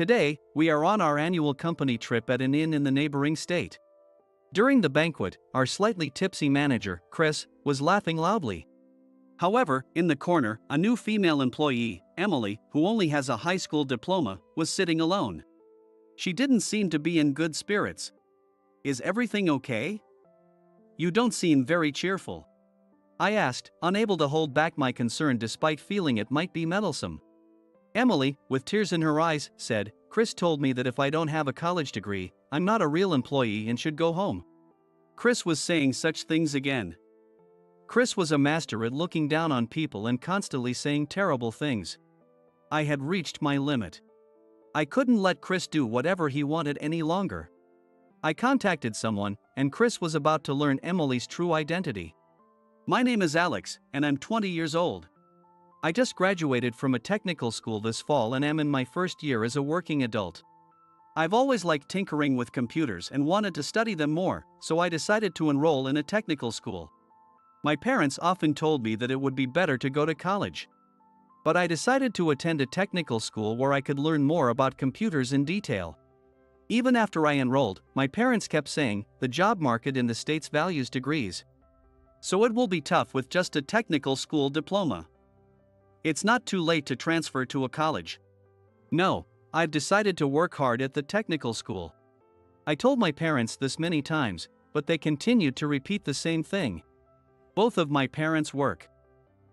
Today, we are on our annual company trip at an inn in the neighboring state. During the banquet, our slightly tipsy manager, Chris, was laughing loudly. However, in the corner, a new female employee, Emily, who only has a high school diploma, was sitting alone. She didn't seem to be in good spirits. "Is everything okay? You don't seem very cheerful," I asked, unable to hold back my concern despite feeling it might be meddlesome. Emily, with tears in her eyes, said, "Chris told me that if I don't have a college degree, I'm not a real employee and should go home." Chris was saying such things again. Chris was a master at looking down on people and constantly saying terrible things. I had reached my limit. I couldn't let Chris do whatever he wanted any longer. I contacted someone, and Chris was about to learn Emily's true identity. "My name is Alex, and I'm 20 years old. I just graduated from a technical school this fall and am in my first year as a working adult. I've always liked tinkering with computers and wanted to study them more, so I decided to enroll in a technical school. My parents often told me that it would be better to go to college. But I decided to attend a technical school where I could learn more about computers in detail. Even after I enrolled, my parents kept saying, the job market in the States values degrees. So it will be tough with just a technical school diploma. It's not too late to transfer to a college. No, I've decided to work hard at the technical school." I told my parents this many times, but they continued to repeat the same thing. Both of my parents work.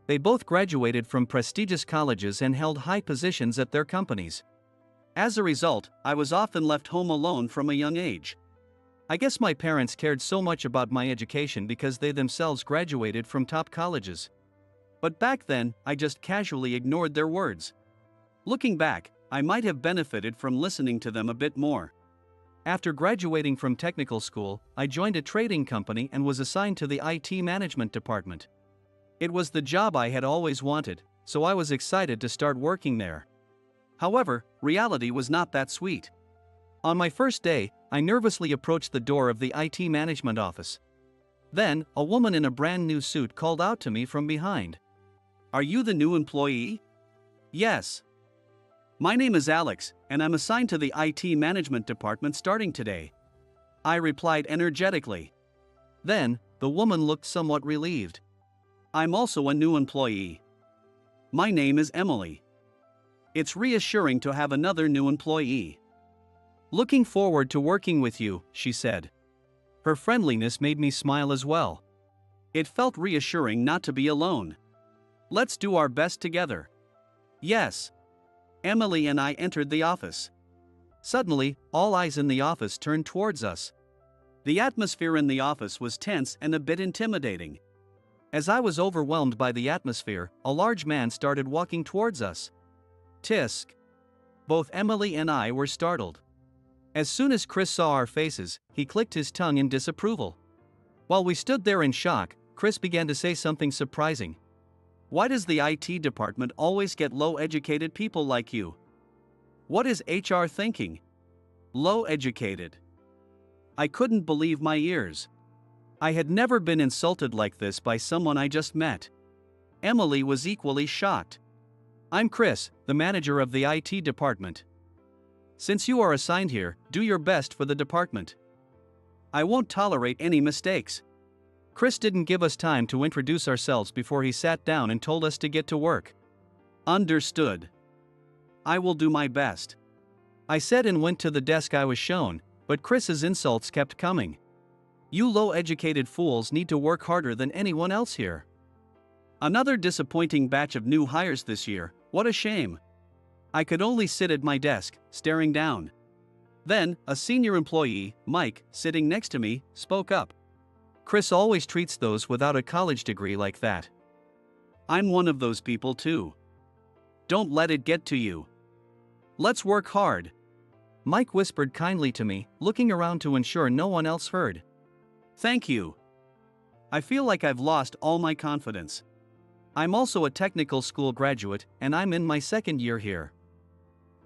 They both graduated from prestigious colleges and held high positions at their companies. As a result, I was often left home alone from a young age. I guess my parents cared so much about my education because they themselves graduated from top colleges. But back then, I just casually ignored their words. Looking back, I might have benefited from listening to them a bit more. After graduating from technical school, I joined a trading company and was assigned to the IT management department. It was the job I had always wanted, so I was excited to start working there. However, reality was not that sweet. On my first day, I nervously approached the door of the IT management office. Then, a woman in a brand new suit called out to me from behind. "Are you the new employee?" "Yes. My name is Alex, and I'm assigned to the IT management department starting today," I replied energetically. Then, the woman looked somewhat relieved. "I'm also a new employee. My name is Emily. It's reassuring to have another new employee. Looking forward to working with you," she said. Her friendliness made me smile as well. It felt reassuring not to be alone. "Let's do our best together." "Yes." Emily and I entered the office. Suddenly, all eyes in the office turned towards us. The atmosphere in the office was tense and a bit intimidating. As I was overwhelmed by the atmosphere, a large man started walking towards us. Tisk. Both Emily and I were startled. As soon as Chris saw our faces, he clicked his tongue in disapproval. While we stood there in shock, Chris began to say something surprising. "Why does the IT department always get low-educated people like you? What is HR thinking? Low-educated." I couldn't believe my ears. I had never been insulted like this by someone I just met. Emily was equally shocked. "I'm Chris, the manager of the IT department. Since you are assigned here, do your best for the department. I won't tolerate any mistakes." Chris didn't give us time to introduce ourselves before he sat down and told us to get to work. "Understood. I will do my best," I said and went to the desk I was shown, but Chris's insults kept coming. "You low-educated fools need to work harder than anyone else here. Another disappointing batch of new hires this year, what a shame." I could only sit at my desk, staring down. Then, a senior employee, Mike, sitting next to me, spoke up. "Chris always treats those without a college degree like that. I'm one of those people too. Don't let it get to you. Let's work hard." Mike whispered kindly to me, looking around to ensure no one else heard. "Thank you. I feel like I've lost all my confidence. I'm also a technical school graduate, and I'm in my second year here.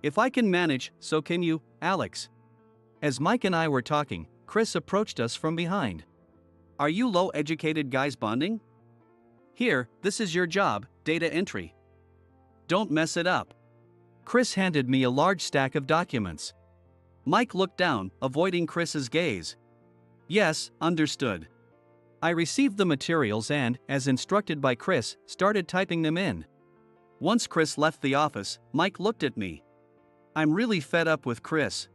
If I can manage, so can you, Alex." As Mike and I were talking, Chris approached us from behind. "Are you low-educated guys bonding? Here, this is your job, data entry. Don't mess it up." Chris handed me a large stack of documents. Mike looked down, avoiding Chris's gaze. Yes, understood. I received the materials and, as instructed by Chris, started typing them in. Once Chris left the office, Mike looked at me. I'm really fed up with Chris.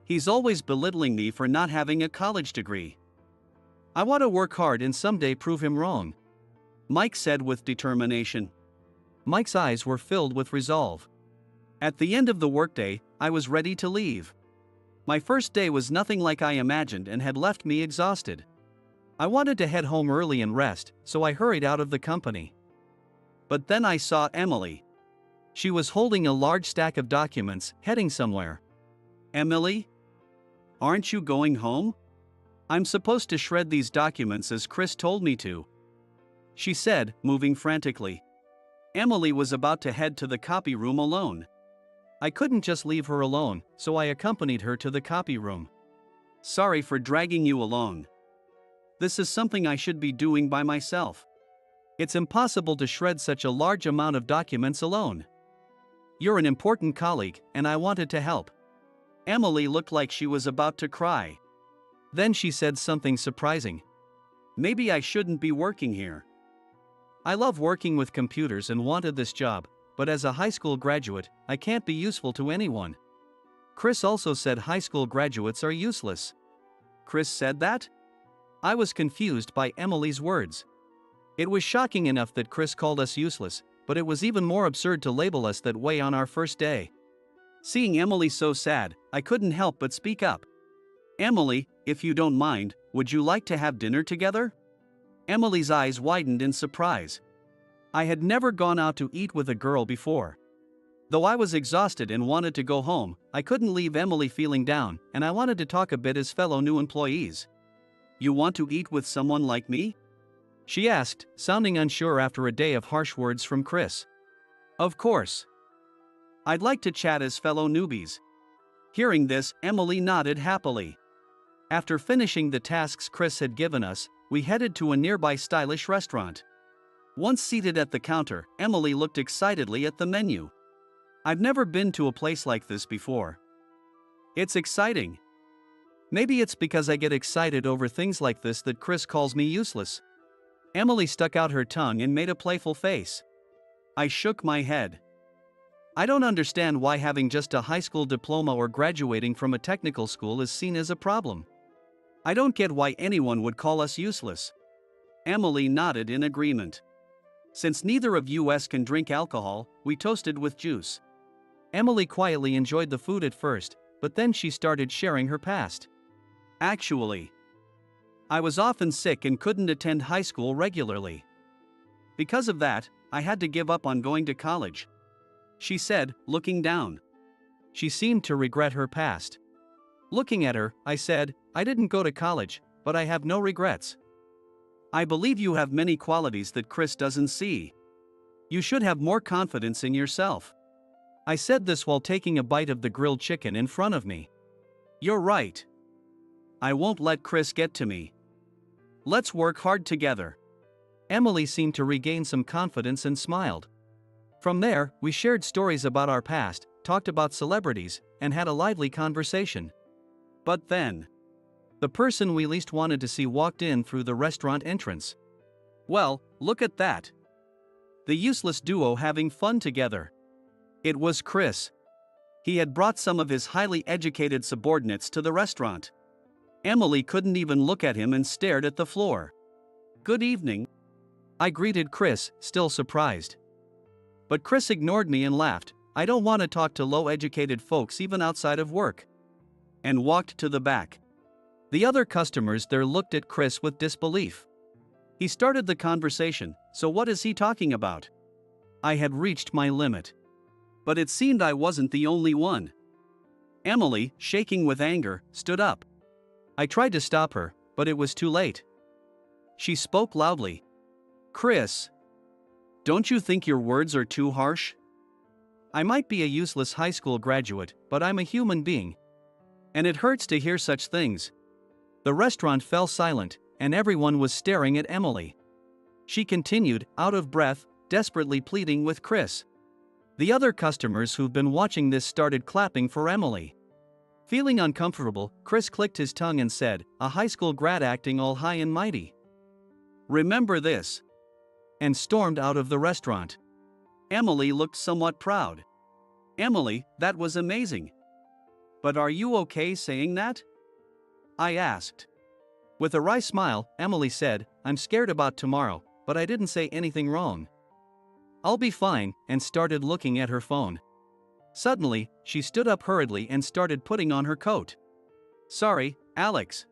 He's always belittling me for not having a college degree. I want to work hard and someday prove him wrong, Mike said with determination. Mike's eyes were filled with resolve. At the end of the workday, I was ready to leave. My first day was nothing like I imagined and had left me exhausted. I wanted to head home early and rest, so I hurried out of the company. But then I saw Emily. She was holding a large stack of documents, heading somewhere. Emily? Aren't you going home? I'm supposed to shred these documents as Chris told me to, she said, moving frantically. Emily was about to head to the copy room alone. I couldn't just leave her alone, so I accompanied her to the copy room. Sorry for dragging you along. This is something I should be doing by myself. It's impossible to shred such a large amount of documents alone. You're an important colleague, and I wanted to help. Emily looked like she was about to cry. Then she said something surprising. Maybe I shouldn't be working here. I love working with computers and wanted this job, but as a high school graduate, I can't be useful to anyone. Chris also said high school graduates are useless. Chris said that? I was confused by Emily's words. It was shocking enough that Chris called us useless, but it was even more absurd to label us that way on our first day. Seeing Emily so sad, I couldn't help but speak up. Emily, if you don't mind, would you like to have dinner together? Emily's eyes widened in surprise. I had never gone out to eat with a girl before. Though I was exhausted and wanted to go home, I couldn't leave Emily feeling down, and I wanted to talk a bit as fellow new employees. You want to eat with someone like me? She asked, sounding unsure after a day of harsh words from Chris. Of course. I'd like to chat as fellow newbies. Hearing this, Emily nodded happily. After finishing the tasks Chris had given us, we headed to a nearby stylish restaurant. Once seated at the counter, Emily looked excitedly at the menu. I've never been to a place like this before. It's exciting. Maybe it's because I get excited over things like this that Chris calls me useless. Emily stuck out her tongue and made a playful face. I shook my head. I don't understand why having just a high school diploma or graduating from a technical school is seen as a problem. I don't get why anyone would call us useless. Emily nodded in agreement. Since neither of us can drink alcohol, we toasted with juice. Emily quietly enjoyed the food at first, but then she started sharing her past. Actually, I was often sick and couldn't attend high school regularly. Because of that, I had to give up on going to college, she said, looking down. She seemed to regret her past. Looking at her, I said, I didn't go to college, but I have no regrets. I believe you have many qualities that Chris doesn't see. You should have more confidence in yourself. I said this while taking a bite of the grilled chicken in front of me. You're right. I won't let Chris get to me. Let's work hard together. Emily seemed to regain some confidence and smiled. From there, we shared stories about our past, talked about celebrities, and had a lively conversation. But then, the person we least wanted to see walked in through the restaurant entrance. Well, look at that. The useless duo having fun together. It was Chris. He had brought some of his highly educated subordinates to the restaurant. Emily couldn't even look at him and stared at the floor. Good evening. I greeted Chris, still surprised. But Chris ignored me and laughed. I don't want to talk to low-educated folks even outside of work. And walked to the back. The other customers there looked at Chris with disbelief. He started the conversation, so what is he talking about? I had reached my limit. But it seemed I wasn't the only one. Emily, shaking with anger, stood up. I tried to stop her, but it was too late. She spoke loudly. Chris, don't you think your words are too harsh? I might be a useless high school graduate, but I'm a human being. And it hurts to hear such things. The restaurant fell silent, and everyone was staring at Emily. She continued, out of breath, desperately pleading with Chris. The other customers who've been watching this started clapping for Emily. Feeling uncomfortable, Chris clicked his tongue and said, "A high school grad acting all high and mighty. Remember this," and stormed out of the restaurant. Emily looked somewhat proud. "Emily, that was amazing. But are you okay saying that?" I asked. With a wry smile, Emily said, "I'm scared about tomorrow, but I didn't say anything wrong. I'll be fine," and started looking at her phone. Suddenly, she stood up hurriedly and started putting on her coat. "Sorry, Alex.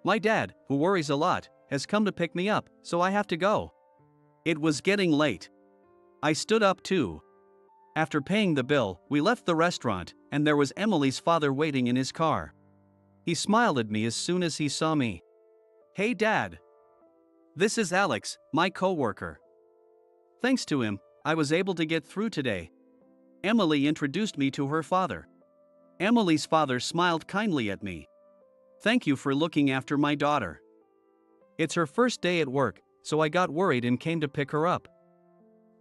My dad, who worries a lot, has come to pick me up, so I have to go." It was getting late. I stood up too. After paying the bill, we left the restaurant, and there was Emily's father waiting in his car. He smiled at me as soon as he saw me. "Hey Dad. This is Alex, my coworker. Thanks to him, I was able to get through today." Emily introduced me to her father. Emily's father smiled kindly at me. "Thank you for looking after my daughter. It's her first day at work, so I got worried and came to pick her up.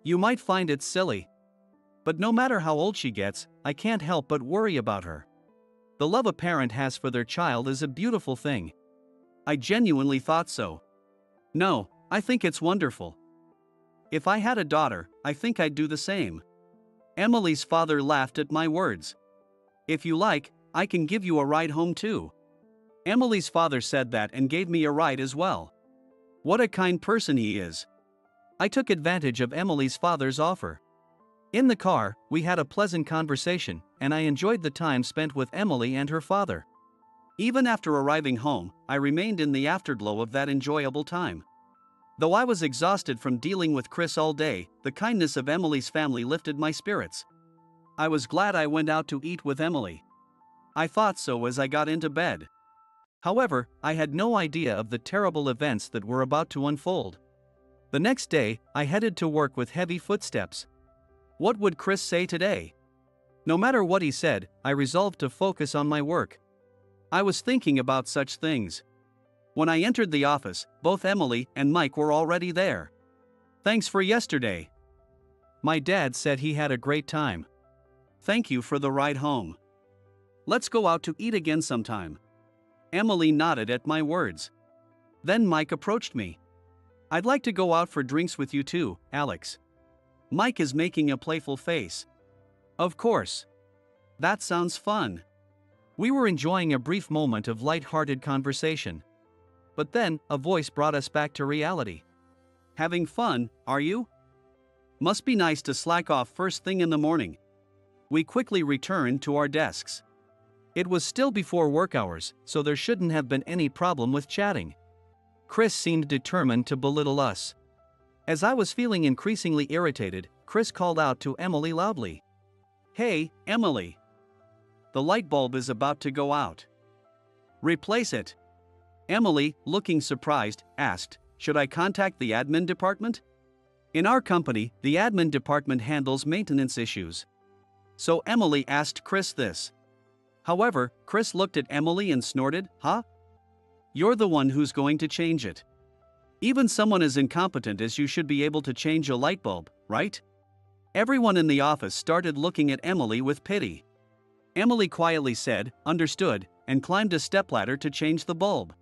You might find it silly, but no matter how old she gets, I can't help but worry about her. The love a parent has for their child is a beautiful thing." I genuinely thought so. "No, I think it's wonderful. If I had a daughter, I think I'd do the same." Emily's father laughed at my words. "If you like, I can give you a ride home too." Emily's father said that and gave me a ride as well. What a kind person he is. I took advantage of Emily's father's offer. In the car, we had a pleasant conversation, and I enjoyed the time spent with Emily and her father. Even after arriving home, I remained in the afterglow of that enjoyable time. Though I was exhausted from dealing with Chris all day, the kindness of Emily's family lifted my spirits. I was glad I went out to eat with Emily. I thought so as I got into bed. However, I had no idea of the terrible events that were about to unfold. The next day, I headed to work with heavy footsteps. What would Chris say today? No matter what he said, I resolved to focus on my work. I was thinking about such things. When I entered the office, both Emily and Mike were already there. "Thanks for yesterday." My dad said he had a great time. "Thank you for the ride home. Let's go out to eat again sometime." Emily nodded at my words. Then Mike approached me. "I'd like to go out for drinks with you too, Alex." Mike is making a playful face. "Of course. That sounds fun." We were enjoying a brief moment of light-hearted conversation. But then, a voice brought us back to reality. "Having fun, are you? Must be nice to slack off first thing in the morning." We quickly returned to our desks. It was still before work hours, so there shouldn't have been any problem with chatting. Chris seemed determined to belittle us. As I was feeling increasingly irritated, Chris called out to Emily loudly. "Hey, Emily. The light bulb is about to go out. Replace it." Emily, looking surprised, asked, "Should I contact the admin department?" In our company, the admin department handles maintenance issues. So Emily asked Chris this. However, Chris looked at Emily and snorted, "Huh? You're the one who's going to change it. Even someone as incompetent as you should be able to change a light bulb, right?" Everyone in the office started looking at Emily with pity. Emily quietly said, "Understood," and climbed a stepladder to change the bulb.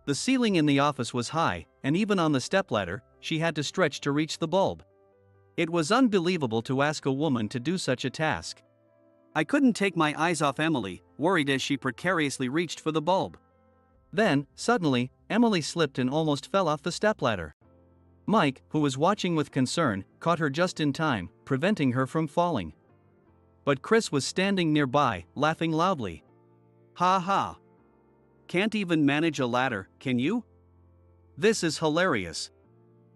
The ceiling in the office was high, and even on the stepladder, she had to stretch to reach the bulb. It was unbelievable to ask a woman to do such a task. I couldn't take my eyes off Emily, worried as she precariously reached for the bulb. Then, suddenly, Emily slipped and almost fell off the stepladder. Mike, who was watching with concern, caught her just in time, preventing her from falling. But Chris was standing nearby, laughing loudly. "Ha ha. Can't even manage a ladder, can you? This is hilarious."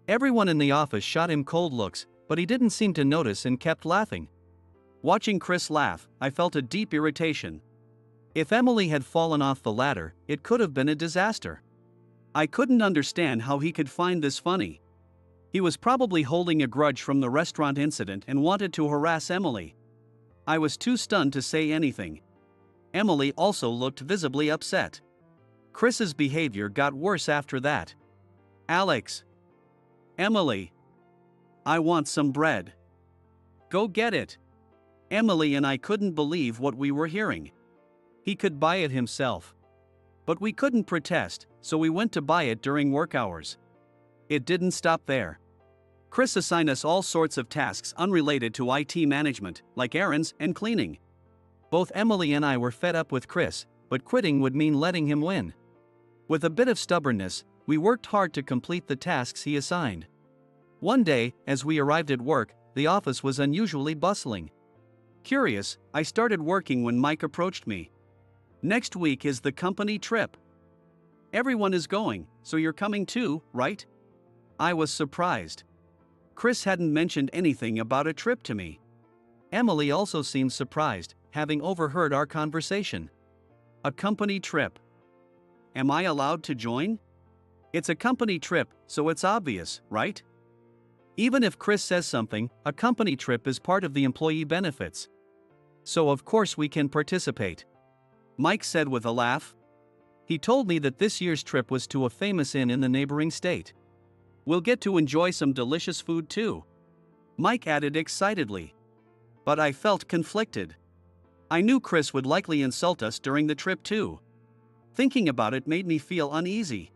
Everyone in the office shot him cold looks, but he didn't seem to notice and kept laughing. Watching Chris laugh, I felt a deep irritation. If Emily had fallen off the ladder, it could have been a disaster. I couldn't understand how he could find this funny. He was probably holding a grudge from the restaurant incident and wanted to harass Emily. I was too stunned to say anything. Emily also looked visibly upset. Chris's behavior got worse after that. "Alex. Emily. I want some bread." Go get it. Emily and I couldn't believe what we were hearing. He could buy it himself. But we couldn't protest, so we went to buy it during work hours. It didn't stop there. Chris assigned us all sorts of tasks unrelated to IT management, like errands and cleaning. Both Emily and I were fed up with Chris, but quitting would mean letting him win. With a bit of stubbornness, we worked hard to complete the tasks he assigned. One day, as we arrived at work, the office was unusually bustling. Curious, I started working when Mike approached me. Next week is the company trip. Everyone is going, so you're coming too, right? I was surprised. Chris hadn't mentioned anything about a trip to me. Emily also seemed surprised, having overheard our conversation. A company trip. Am I allowed to join? It's a company trip, so it's obvious, right? Even if Chris says something, a company trip is part of the employee benefits. So of course we can participate. Mike said with a laugh. He told me that this year's trip was to a famous inn in the neighboring state. We'll get to enjoy some delicious food too. Mike added excitedly. But I felt conflicted. I knew Chris would likely insult us during the trip too. Thinking about it made me feel uneasy.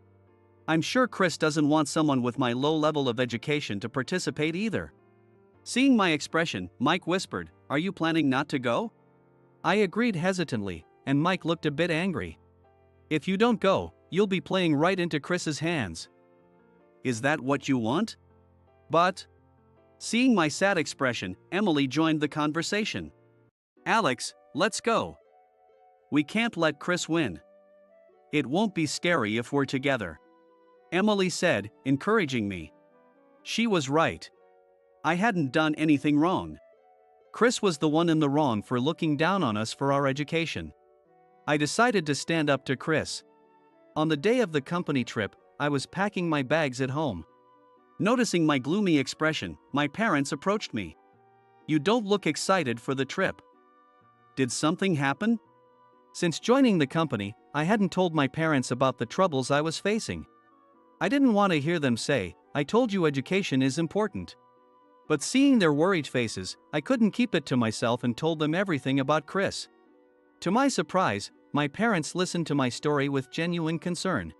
I'm sure Chris doesn't want someone with my low level of education to participate either. Seeing my expression, Mike whispered, "Are you planning not to go?" I agreed hesitantly, and Mike looked a bit angry. "If you don't go, you'll be playing right into Chris's hands." Is that what you want? But, seeing my sad expression, Emily joined the conversation. "Alex, let's go. We can't let Chris win. It won't be scary if we're together," Emily said, encouraging me. She was right. I hadn't done anything wrong. Chris was the one in the wrong for looking down on us for our education. I decided to stand up to Chris. On the day of the company trip, I was packing my bags at home. Noticing my gloomy expression, my parents approached me. "You don't look excited for the trip. Did something happen?" Since joining the company, I hadn't told my parents about the troubles I was facing. I didn't want to hear them say, "I told you education is important." But seeing their worried faces, I couldn't keep it to myself and told them everything about Chris. To my surprise, my parents listened to my story with genuine concern.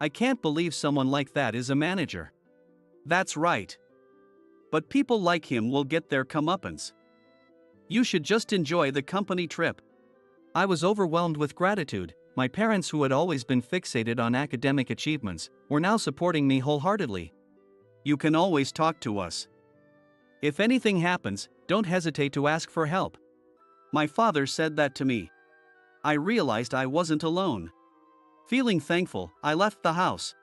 "I can't believe someone like that is a manager." "That's right. But people like him will get their comeuppance. You should just enjoy the company trip." I was overwhelmed with gratitude. My parents, who had always been fixated on academic achievements, were now supporting me wholeheartedly. "You can always talk to us. If anything happens, don't hesitate to ask for help." My father said that to me. I realized I wasn't alone. Feeling thankful, I left the house.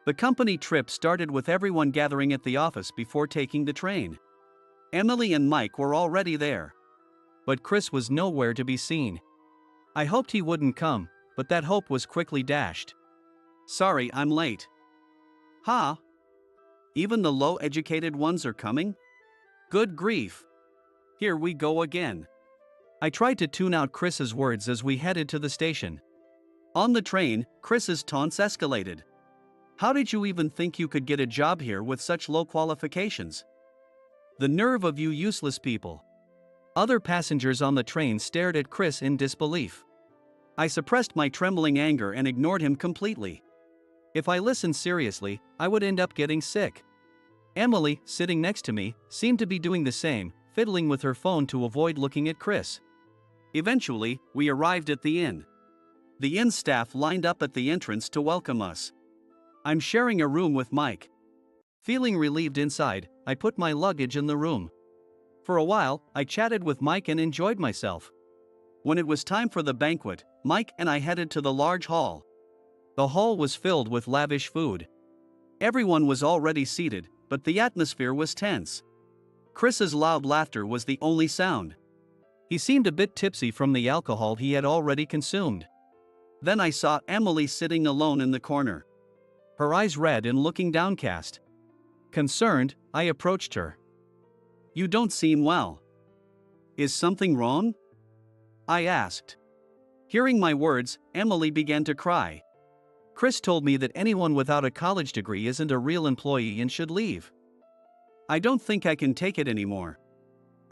The company trip started with everyone gathering at the office before taking the train. Emily and Mike were already there. But Chris was nowhere to be seen. I hoped he wouldn't come, but that hope was quickly dashed. "Sorry, I'm late." "Huh? Even the low-educated ones are coming? Good grief. Here we go again." I tried to tune out Chris's words as we headed to the station. On the train, Chris's taunts escalated. "How did you even think you could get a job here with such low qualifications? The nerve of you useless people." Other passengers on the train stared at Chris in disbelief. I suppressed my trembling anger and ignored him completely. If I listened seriously, I would end up getting sick. Emily, sitting next to me, seemed to be doing the same, fiddling with her phone to avoid looking at Chris. Eventually, we arrived at the inn. The inn staff lined up at the entrance to welcome us. I'm sharing a room with Mike. Feeling relieved inside, I put my luggage in the room. For a while, I chatted with Mike and enjoyed myself. When it was time for the banquet, Mike and I headed to the large hall. The hall was filled with lavish food. Everyone was already seated, but the atmosphere was tense. Chris's loud laughter was the only sound. He seemed a bit tipsy from the alcohol he had already consumed. Then I saw Emily sitting alone in the corner. Her eyes red and looking downcast. Concerned, I approached her. "You don't seem well. Is something wrong?" I asked. Hearing my words, Emily began to cry. "Chris told me that anyone without a college degree isn't a real employee and should leave. I don't think I can take it anymore.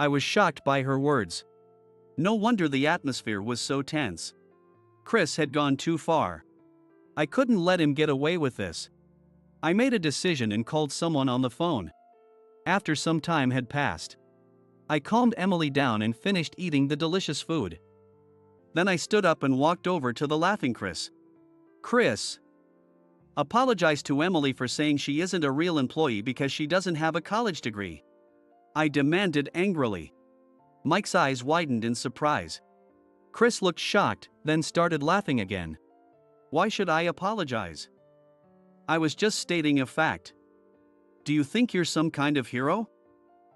I was shocked by her words. No wonder the atmosphere was so tense. Chris had gone too far. I couldn't let him get away with this. I made a decision and called someone on the phone. After some time had passed, I calmed Emily down and finished eating the delicious food. Then I stood up and walked over to the laughing Chris. Chris apologized to Emily for saying she isn't a real employee because she doesn't have a college degree. I demanded angrily. Mike's eyes widened in surprise. Chris looked shocked, then started laughing again. Why should I apologize? I was just stating a fact. Do you think you're some kind of hero?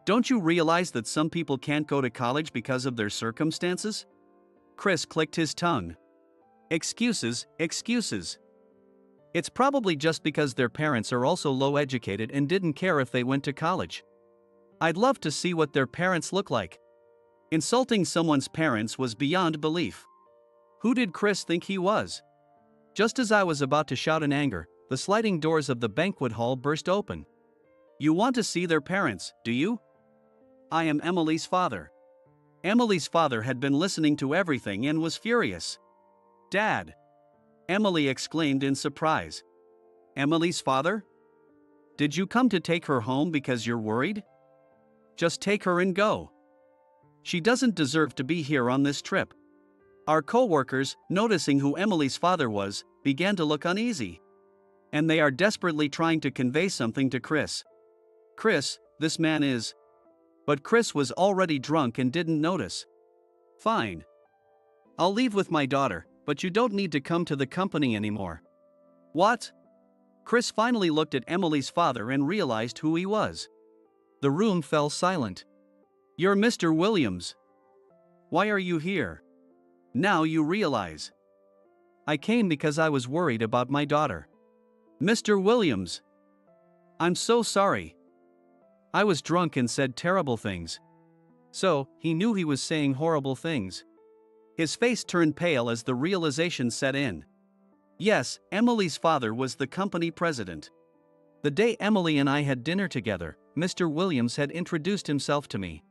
Don't you realize that some people can't go to college because of their circumstances? Chris clicked his tongue. Excuses, excuses. It's probably just because their parents are also low educated and didn't care if they went to college. I'd love to see what their parents look like. Insulting someone's parents was beyond belief. Who did Chris think he was? Just as I was about to shout in anger, the sliding doors of the banquet hall burst open. You want to see their parents, do you? I am Emily's father. Emily's father had been listening to everything and was furious. Dad! Emily exclaimed in surprise. Emily's father? Did you come to take her home because you're worried? Just take her and go. She doesn't deserve to be here on this trip. Our co-workers, noticing who Emily's father was, began to look uneasy. And they are desperately trying to convey something to Chris. Chris, this man is... But Chris was already drunk and didn't notice. Fine. I'll leave with my daughter, but you don't need to come to the company anymore. What? Chris finally looked at Emily's father and realized who he was. The room fell silent. You're Mr. Williams. Why are you here? Now you realize. I came because I was worried about my daughter. Mr. Williams. I'm so sorry. I was drunk and said terrible things. So, he knew he was saying horrible things. His face turned pale as the realization set in. Yes, Emily's father was the company president. The day Emily and I had dinner together, Mr. Williams had introduced himself to me.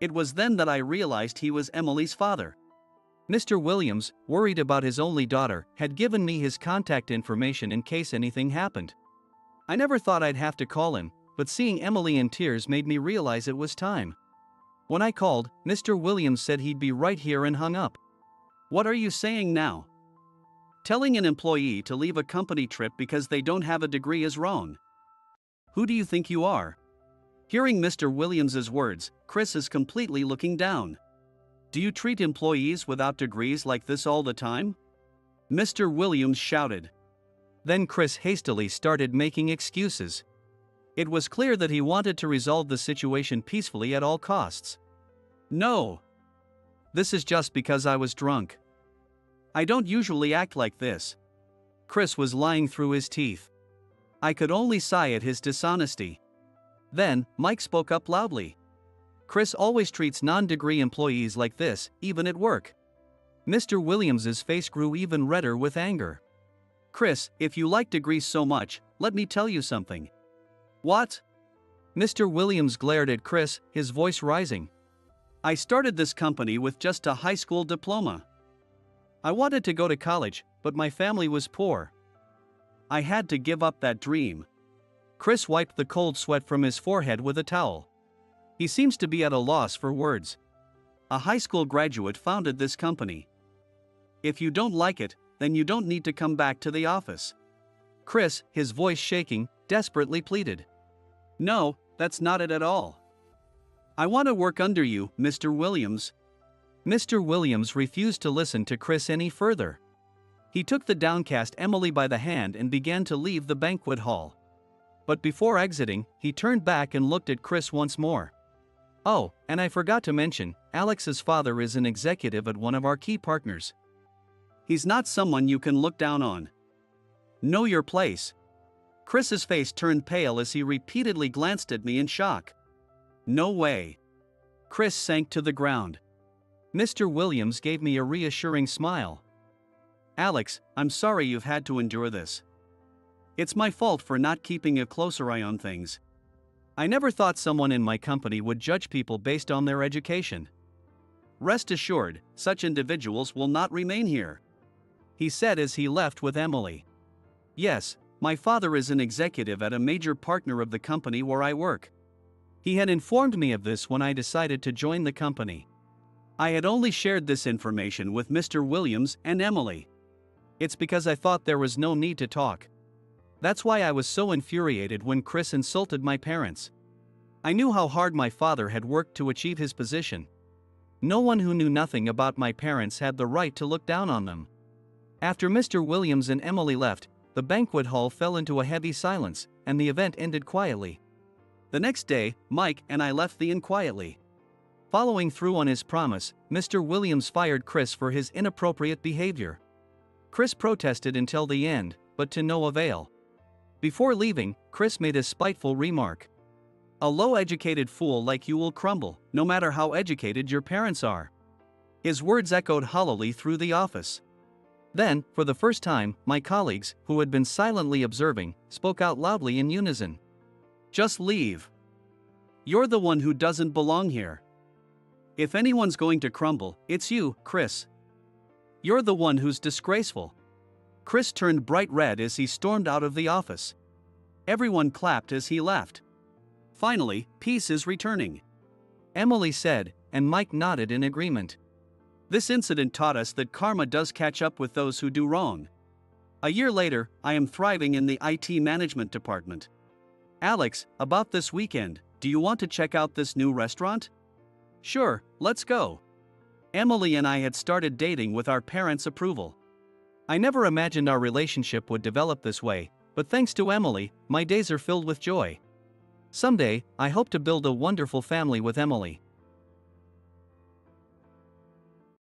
It was then that I realized he was Emily's father. Mr. Williams, worried about his only daughter, had given me his contact information in case anything happened. I never thought I'd have to call him, but seeing Emily in tears made me realize it was time. When I called, Mr. Williams said he'd be right here and hung up. What are you saying now? Telling an employee to leave a company trip because they don't have a degree is wrong. Who do you think you are? Hearing Mr. Williams's words, Chris is completely looking down. Do you treat employees without degrees like this all the time? Mr. Williams shouted. Then Chris hastily started making excuses. It was clear that he wanted to resolve the situation peacefully at all costs. No. This is just because I was drunk. I don't usually act like this. Chris was lying through his teeth. I could only sigh at his dishonesty. Then, Mike spoke up loudly. Chris always treats non-degree employees like this, even at work. Mr. Williams's face grew even redder with anger. Chris, if you like degrees so much, let me tell you something. What? Mr. Williams glared at Chris, his voice rising. I started this company with just a high school diploma. I wanted to go to college, but my family was poor. I had to give up that dream. Chris wiped the cold sweat from his forehead with a towel. He seems to be at a loss for words. A high school graduate founded this company. If you don't like it, then you don't need to come back to the office. Chris, his voice shaking, desperately pleaded. No, that's not it at all. I want to work under you, Mr. Williams. Mr. Williams refused to listen to Chris any further. He took the downcast Emily by the hand and began to leave the banquet hall. But before exiting, he turned back and looked at Chris once more. Oh, and I forgot to mention, Alex's father is an executive at one of our key partners. He's not someone you can look down on. Know your place. Chris's face turned pale as he repeatedly glanced at me in shock. No way. Chris sank to the ground. Mr. Williams gave me a reassuring smile. Alex, I'm sorry you've had to endure this. It's my fault for not keeping a closer eye on things. I never thought someone in my company would judge people based on their education. Rest assured, such individuals will not remain here," he said as he left with Emily. "Yes, my father is an executive at a major partner of the company where I work. He had informed me of this when I decided to join the company. I had only shared this information with Mr. Williams and Emily. It's because I thought there was no need to talk. That's why I was so infuriated when Chris insulted my parents. I knew how hard my father had worked to achieve his position. No one who knew nothing about my parents had the right to look down on them." After Mr. Williams and Emily left, the banquet hall fell into a heavy silence, and the event ended quietly. The next day, Mike and I left the inn quietly. Following through on his promise, Mr. Williams fired Chris for his inappropriate behavior. Chris protested until the end, but to no avail. Before leaving, Chris made a spiteful remark. "A low-educated fool like you will crumble, no matter how educated your parents are." His words echoed hollowly through the office. Then, for the first time, my colleagues, who had been silently observing, spoke out loudly in unison. "Just leave. You're the one who doesn't belong here. If anyone's going to crumble, it's you, Chris. You're the one who's disgraceful." Chris turned bright red as he stormed out of the office. Everyone clapped as he left. "Finally, peace is returning," Emily said, and Mike nodded in agreement. "This incident taught us that karma does catch up with those who do wrong." A year later, I am thriving in the IT management department. "Alex, about this weekend, do you want to check out this new restaurant?" "Sure, let's go." Emily and I had started dating with our parents' approval. I never imagined our relationship would develop this way, but thanks to Emily, my days are filled with joy. Someday, I hope to build a wonderful family with Emily.